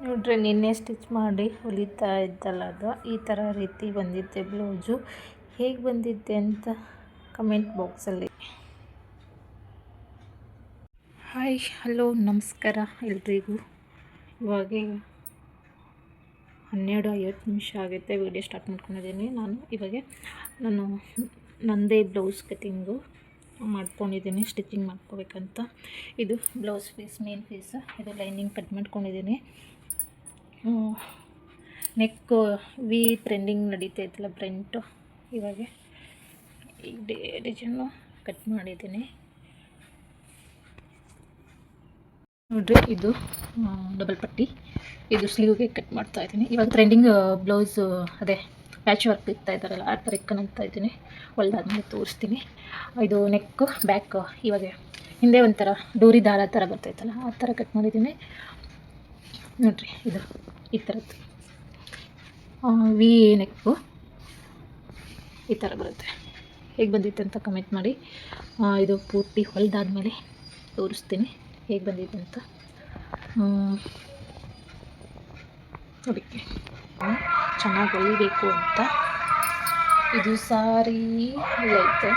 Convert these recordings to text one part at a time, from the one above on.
ನೋಡ್ರಿ, ನಿನ್ನೆ ಸ್ಟಿಚ್ ಮಾಡಿ ಹೊಲಿತಾ ಇದ್ದಲ್ಲ, ಅದು ಈ ಥರ ರೀತಿ ಬಂದಿದ್ದೆ ಬ್ಲೌಸು. ಹೇಗೆ ಬಂದಿದ್ದೆ ಅಂತ ಕಮೆಂಟ್ ಬಾಕ್ಸಲ್ಲಿ. ಹಾಯ್, ಹಲೋ, ನಮಸ್ಕಾರ ಎಲ್ರಿಗೂ. ಇವಾಗ 12:50 ಆಗುತ್ತೆ. ವಿಡಿಯೋ ಸ್ಟಾರ್ಟ್ ಮಾಡ್ಕೊಂಡಿದ್ದೀನಿ. ನಾನು ನನ್ನದೇ ಬ್ಲೌಸ್ ಕಟಿಂಗು ಮಾಡ್ಕೊಂಡಿದ್ದೀನಿ, ಸ್ಟಿಚಿಂಗ್ ಮಾಡ್ಕೋಬೇಕಂತ. ಇದು ಬ್ಲೌಸ್ ಪೀಸ್, ಮೇನ್ ಪೀಸ್. ಇದು ಲೈನಿಂಗ್ ಕಟ್ ಮಾಡ್ಕೊಂಡಿದ್ದೀನಿ. ನೆಕ್ಕು ವಿ ಟ್ರೆಂಡಿಂಗ್ ನಡೀತಾ ಇತ್ತಲ್ಲ, ಫ್ರಂಟು. ಇವಾಗ ಈ ಡಿಸೈನು ಕಟ್ ಮಾಡಿದ್ದೀನಿ. ನೋಡ್ರಿ, ಇದು ಡಬಲ್ ಪಟ್ಟಿ. ಇದು ಸ್ಲೀವ್ಗೆ ಕಟ್ ಮಾಡ್ತಾ ಇದ್ದೀನಿ. ಇವಾಗ ಟ್ರೆಂಡಿಂಗ್ ಬ್ಲೌಸು, ಅದೇ ಪ್ಯಾಚ್ ವರ್ಕ್ ಇರ್ತಾ ಇದ್ದಾರಲ್ಲ, ಆ ಥರ ಇಟ್ಕೊಳ್ತಾ ಇದ್ದೀನಿ. ಹೊಲ್ದಾದ್ಮೇಲೆ ತೋರಿಸ್ತೀನಿ. ಇದು ನೆಕ್ಕು, ಬ್ಯಾಕು. ಇವಾಗ ಹಿಂದೆ ಒಂಥರ ಡೋರಿ ದಾರ ಥರ ಬರ್ತೈತಲ್ಲ, ಆ ಥರ ಕಟ್ ಮಾಡಿದ್ದೀನಿ. ನೋಡ್ರಿ, ಇದು ಈ ಥರದ್ದು ವಿ ನೆಕ್ಕು ಈ ಥರ ಬರುತ್ತೆ. ಹೇಗೆ ಬಂದಿತ್ತು ಅಂತ ಕಮೆಂಟ್ ಮಾಡಿ. ಇದು ಪೂರ್ತಿ ಹೊಲ್ದಾದ್ಮೇಲೆ ತೋರಿಸ್ತೀನಿ ಹೇಗೆ ಬಂದಿದೆ ಅಂತ. ನೋಡಿ, ಚೆನ್ನಾಗಿ ಹೊಲಿಬೇಕು ಅಂತ. ಇದು ಸಾರಿ ಐತೆ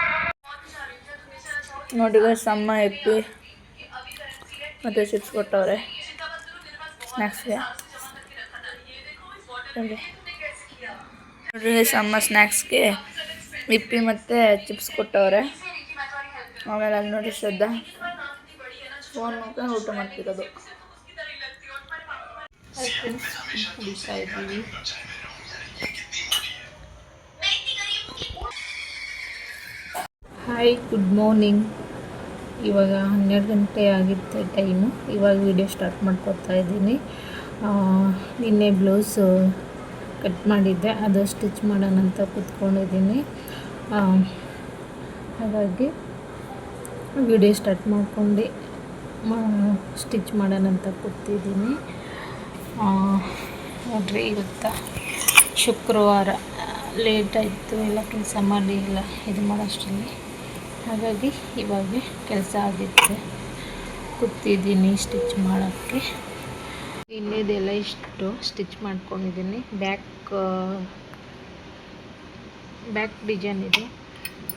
ನೋಡಿ. ಸಮ್ಮ ಎಪ್ಪಿ ಮತ್ತು ಚಿಪ್ಸ್ ಕೊಟ್ಟವ್ರೆ ಸ್ನ್ಯಾಕ್ಸ್ಗೆ. ನೋಡ್ರಿ, ಸಮ್ಮ ಸ್ನ್ಯಾಕ್ಸ್ಗೆ ಇಪ್ಪಿ ಮತ್ತು ಚಿಪ್ಸ್ ಕೊಟ್ಟವ್ರೆ. ಆಮೇಲೆ ಅಲ್ಲಿ ನೋಡಿ, ಶ್ರದ್ಧಾ ಫೋನ್ ನೋಡ್ಕೊಂಡು ಊಟ ಮಾಡ್ತಿರೋದು. ಕುಡಿತಾ ಇದ್ದೀವಿ. Hi, good morning. ಇವಾಗ 12 ಗಂಟೆ ಆಗಿತ್ತು ಟೈಮು. ಇವಾಗ ವಿಡಿಯೋ ಸ್ಟಾರ್ಟ್ ಮಾಡ್ಕೊತಾ ಇದ್ದೀನಿ. ನಿನ್ನೆ ಬ್ಲೌಸು ಕಟ್ ಮಾಡಿದ್ದೆ, ಅದು ಸ್ಟಿಚ್ ಮಾಡೋಣ ಅಂತ ಕೂತ್ಕೊಂಡಿದ್ದೀನಿ. ಹಾಗಾಗಿ ವಿಡಿಯೋ ಸ್ಟಾರ್ಟ್ ಮಾಡ್ಕೊಂಡು ಸ್ಟಿಚ್ ಮಾಡೋಣ ಅಂತ ಕೂತಿದ್ದೀನಿ. ನೋಡ್ರಿ, ಇವತ್ತು ಶುಕ್ರವಾರ ಲೇಟ್ ಆಯಿತು, ಎಲ್ಲ ಕೆಲಸ ಮಾಡಿ ಎಲ್ಲ ಇದು ಮಾಡೋಷ್ಟರಲ್ಲಿ. ಹಾಗಾಗಿ ಇವಾಗ ಕೆಲಸ ಆಗಿತ್ತು, ಕೂತಿದ್ದೀನಿ ಸ್ಟಿಚ್ ಮಾಡೋಕ್ಕೆ. ಇಲ್ಲಿದೆಲ್ಲ ಇಷ್ಟು ಸ್ಟಿಚ್ ಮಾಡ್ಕೊಂಡಿದ್ದೀನಿ. ಬ್ಯಾಕ್ ಡಿಸೈನ್ ಇದೆ,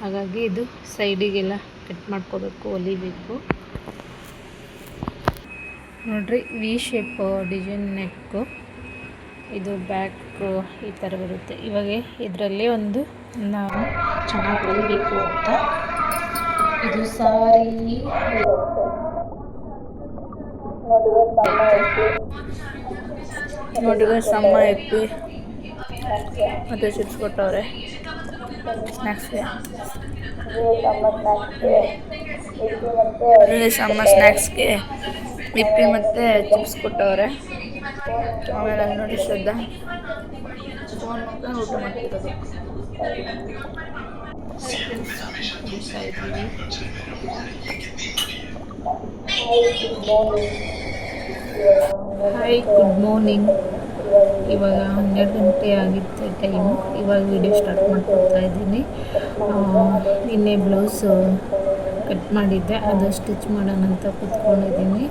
ಹಾಗಾಗಿ ಇದು ಸೈಡಿಗೆಲ್ಲ ಕಟ್ ಮಾಡ್ಕೋಬೇಕು, ಹೊಲಿಬೇಕು. ನೋಡ್ರಿ, ವಿ ಶೇಪ್ ಡಿಸೈನ್ ನೆಕ್ಕು. ಇದು ಬ್ಯಾಕು ಈ ಥರ ಬರುತ್ತೆ. ಇವಾಗ ಇದರಲ್ಲಿ ಒಂದು ನಾವು ಚೆನ್ನಾಗಿ ಹೊಲಿಬೇಕು ಅಂತ. ಇದು ಸಾರಿ ನೋಡಿ, ಸಮ್ಮ ಎಪ್ಪಿ ಮತ್ತು ಚಿಪ್ಸ್ ಕೊಟ್ಟವ್ರೆ ಸ್ನ್ಯಾಕ್ಸ್ಗೆ. ಸಮ್ಮ ಸ್ನ್ಯಾಕ್ಸ್ಗೆ ಇಪ್ಪಿ ಮತ್ತು ಚಿಪ್ಸ್ ಕೊಟ್ಟವ್ರೆ. ಆಮೇಲೆ ಅಲ್ಲಿ ನೋಡಿ, ಶ್ರದ್ಧಾ ಫೋನ್ ನೋಡ್ಕೊಂಡು ಊಟ ಮಾಡ್ತಿರೋದು. ಕುಡಿತಾ ಇದ್ದೀವಿ. Hi, good morning. ಇವಾಗ 12 ಗಂಟೆ ಆಗಿತ್ತು ಟೈಮು. ಇವಾಗ ವಿಡಿಯೋ ಸ್ಟಾರ್ಟ್ ಮಾಡ್ಕೊತಾ ಇದ್ದೀನಿ. ನಿನ್ನೆ ಬ್ಲೌಸು ಕಟ್ ಮಾಡಿದ್ದೆ, ಅದು ಸ್ಟಿಚ್ ಮಾಡೋಣ ಅಂತ ಕೂತ್ಕೊಂಡಿದ್ದೀನಿ.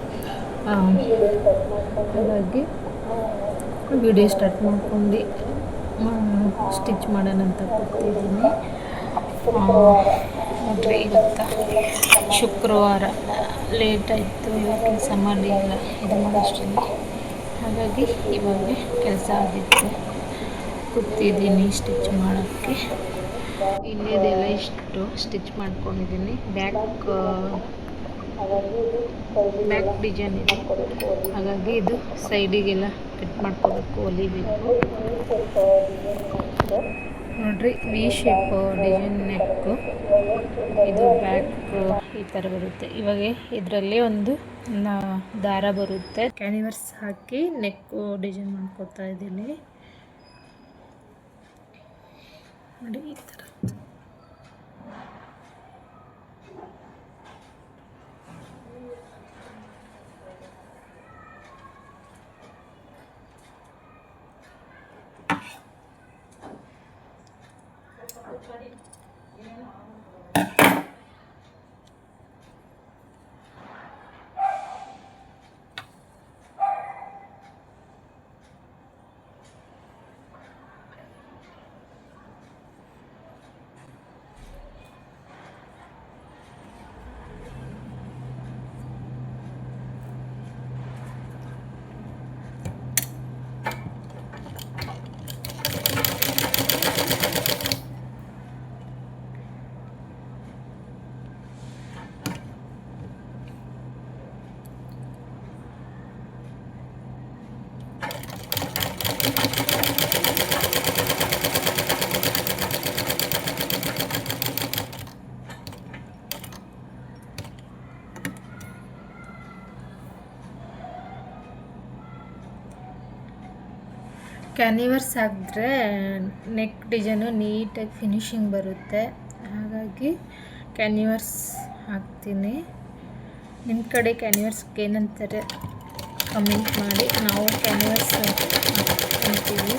ಹಾಗಾಗಿ ವಿಡಿಯೋ ಸ್ಟಾರ್ಟ್ ಮಾಡ್ಕೊಂಡು ಸ್ಟಿಚ್ ಮಾಡೋಣ ಅಂತ ಕೂತಿದ್ದೀನಿ. ನೋಡ್ರಿ, ಇವತ್ತು ಶುಕ್ರವಾರ ಲೇಟ್ ಆಯಿತು, ಎಲ್ಲ ಕೆಲಸ ಮಾಡಿ ಎಲ್ಲ ಇದು ಮಾಡೋಷ್ಟರಲ್ಲಿ. ಹಾಗಾಗಿ ಇವಾಗ ಕೆಲಸ ಆಗಿತ್ತು, ಕೂತಿದ್ದೀನಿ ಸ್ಟಿಚ್ ಮಾಡೋಕ್ಕೆ. ಇಲ್ಲಿದೆಲ್ಲ ಇಷ್ಟು ಸ್ಟಿಚ್ ಮಾಡ್ಕೊಂಡಿದ್ದೀನಿ. ಬ್ಯಾಕ್ ಡಿಸೈನ್ ಇದೆ, ಹಾಗಾಗಿ ಇದು ಸೈಡಿಗೆಲ್ಲ ಕಟ್ ಮಾಡ್ಕೋಬೇಕು, ಹೊಲಿಬೇಕು. ನೋಡ್ರಿ, ವಿ ಶೇಪ್ ಡಿಸೈನ್ ನೆಕ್ಕು. ಇದು ಬ್ಯಾಕು ಈ ಥರ ಬರುತ್ತೆ. ಇವಾಗ ಇದರಲ್ಲಿ ಒಂದು ದಾರ ಬರುತ್ತೆ, ಕ್ಯಾನಿವರ್ಸ್ ಹಾಕಿ ನೆಕ್ಕು ಡಿಸೈನ್ ಮಾಡ್ಕೊತಾ ಇದ್ದೀನಿ. ನೋಡಿ, ಈ ಥರ. ಕ್ಯಾನಿವರ್ಸ್ ಹಾಕಿದ್ರೆ ನೆಕ್ ಡಿಸೈನು ನೀಟಾಗಿ ಫಿನಿಶಿಂಗ್ ಬರುತ್ತೆ. ಹಾಗಾಗಿ ಕ್ಯಾನಿವರ್ಸ್ ಹಾಕ್ತೀನಿ. ನಿಮ್ಮ ಕಡೆ ಕ್ಯಾನಿವರ್ಸ್ಗೆ ಏನಂತಾರೆ ಕಮೆಂಟ್ ಮಾಡಿ. ನಾವು ಕ್ಯಾನಿವರ್ಸ್ ಹಾಕ್ತೀವಿ.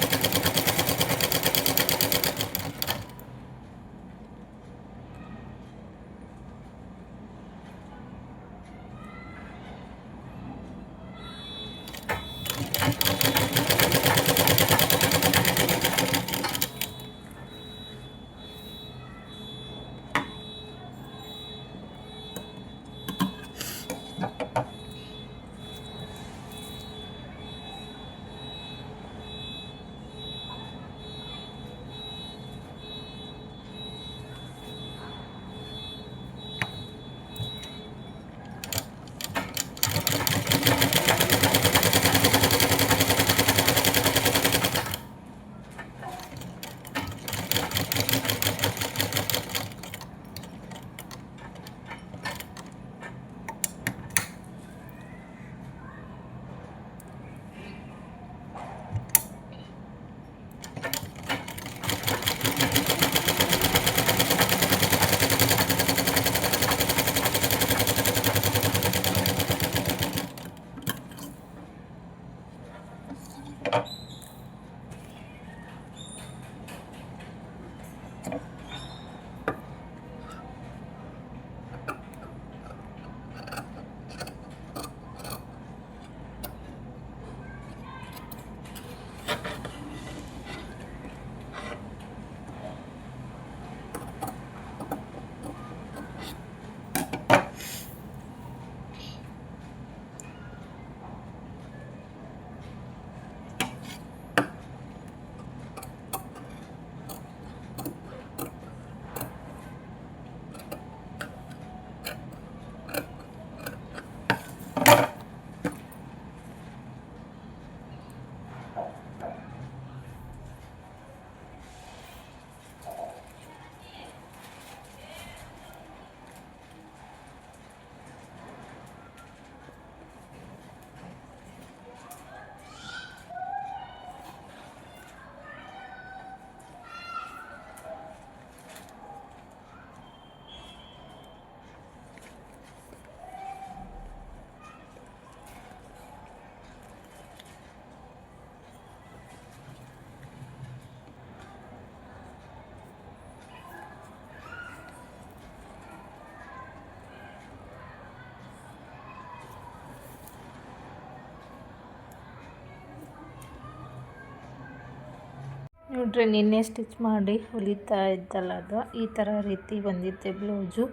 ನೋಡ್ರಿ, ನಿನ್ನೆ ಸ್ಟಿಚ್ ಮಾಡಿ ಹೊಲಿತಾ ಇದ್ದಲ್ಲ, ಅದು ಈ ಥರ ರೀತಿ ಬಂದಿದ್ದೆ ಬ್ಲೌಸು.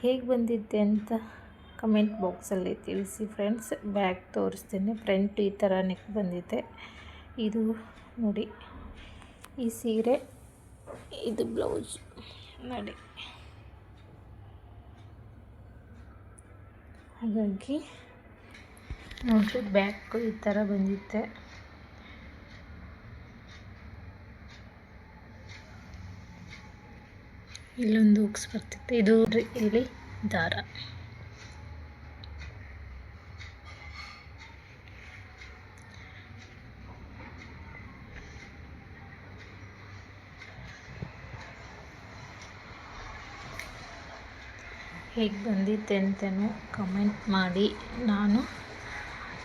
ಹೇಗೆ ಬಂದಿದ್ದೆ ಅಂತ ಕಮೆಂಟ್ ಬಾಕ್ಸಲ್ಲಿ ತಿಳಿಸಿ ಫ್ರೆಂಡ್ಸ್. ಬ್ಯಾಕ್ ತೋರಿಸ್ತೀನಿ. ಫ್ರಂಟ್ ಈ ಥರ ನೆಕ್ ಬಂದಿದೆ. ಇದು ನೋಡಿ, ಈ ಸೀರೆ, ಇದು ಬ್ಲೌಸ್ ನೋಡಿ. ಹಾಗಾಗಿ ನೋಡ್ರಿ, ಬ್ಯಾಕು ಈ ಥರ ಬಂದಿದೆ. ಇಲ್ಲೊಂದು ಹುಕ್ಸ್ ಬರ್ತಿತ್ತು. ಇದು ಇಲ್ಲಿ ದಾರ. ಹೇಗೆ ಬಂದಿತ್ತೆ ಅಂತಲೂ ಕಮೆಂಟ್ ಮಾಡಿ. ನಾನು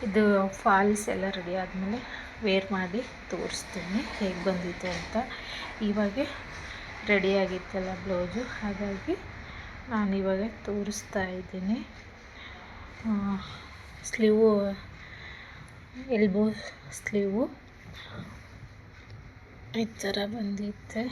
ಇದು ಫಾಲ್ಸ್ ಎಲ್ಲ ರೆಡಿ ಆದಮೇಲೆ ವೇರ್ ಮಾಡಿ ತೋರಿಸ್ತೀನಿ ಹೇಗೆ ಬಂದಿದೆ ಅಂತ. ಇವಾಗ ರೆಡಿಯಾಗಿತ್ತಲ್ಲ ಬ್ಲೌಸು, ಹಾಗಾಗಿ ನಾನಿವಾಗ ತೋರಿಸ್ತಾ ಇದ್ದೀನಿ. ಸ್ಲೀವು, ಎಲ್ಬೋ ಸ್ಲೀವು ಈ ಥರ ಬಂದಿತ್ತೆ.